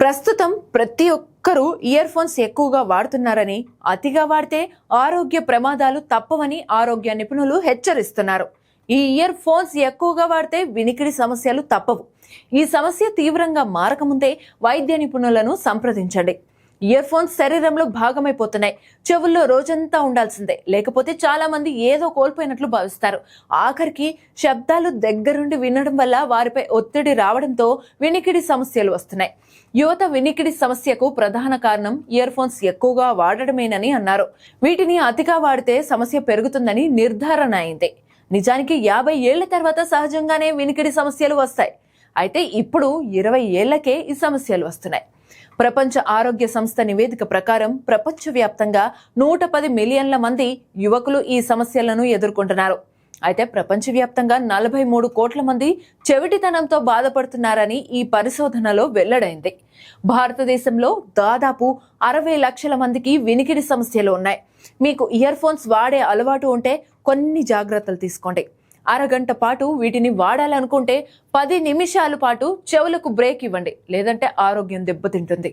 ప్రస్తుతం ప్రతి ఒక్కరూ ఇయర్ ఫోన్స్ ఎక్కువగా వాడుతున్నారని, అతిగా వాడితే ఆరోగ్య ప్రమాదాలు తప్పవని ఆరోగ్య నిపుణులు హెచ్చరిస్తున్నారు. ఈ ఇయర్ ఫోన్స్ ఎక్కువగా వాడితే వినికిడి సమస్యలు తప్పవు. ఈ సమస్య తీవ్రంగా మారకముందే వైద్య నిపుణులను సంప్రదించండి. ఇయర్ ఫోన్స్ శరీరంలో భాగమైపోతున్నాయి. చెవుల్లో రోజంతా ఉండాల్సిందే, లేకపోతే చాలా మంది ఏదో కోల్పోయినట్లు భావిస్తారు. ఆఖరికి శబ్దాలు దగ్గరుండి వినడం వల్ల వారిపై ఒత్తిడి రావడంతో వినికిడి సమస్యలు వస్తున్నాయి. యువత వినికిడి సమస్యకు ప్రధాన కారణం ఇయర్ ఫోన్స్ ఎక్కువగా వాడడమేనని అన్నారు. వీటిని అతిగా వాడితే సమస్య పెరుగుతుందని నిర్ధారణ అయింది. నిజానికి 50 ఏళ్ల తర్వాత సహజంగానే వినికిడి సమస్యలు వస్తాయి. అయితే ఇప్పుడు 20 ఏళ్లకే ఈ సమస్యలు వస్తున్నాయి. ప్రపంచ ఆరోగ్య సంస్థ నివేదిక ప్రకారం ప్రపంచవ్యాప్తంగా 110 మిలియన్ల మంది యువకులు ఈ సమస్యలను ఎదుర్కొంటున్నారు. అయితే ప్రపంచవ్యాప్తంగా 43 కోట్ల మంది చెవిటితనంతో బాధపడుతున్నారని ఈ పరిశోధనలో వెల్లడైంది. భారతదేశంలో దాదాపు 60 లక్షల మందికి వినికిడి సమస్యలు ఉన్నాయి. మీకు ఇయర్ ఫోన్స్ వాడే అలవాటు ఉంటే కొన్ని జాగ్రత్తలు తీసుకోండి. అరగంట పాటు వీటిని వాడాలనుకుంటే 10 నిమిషాల పాటు చెవులకు బ్రేక్ ఇవ్వండి, లేదంటే ఆరోగ్యం దెబ్బతింటుంది.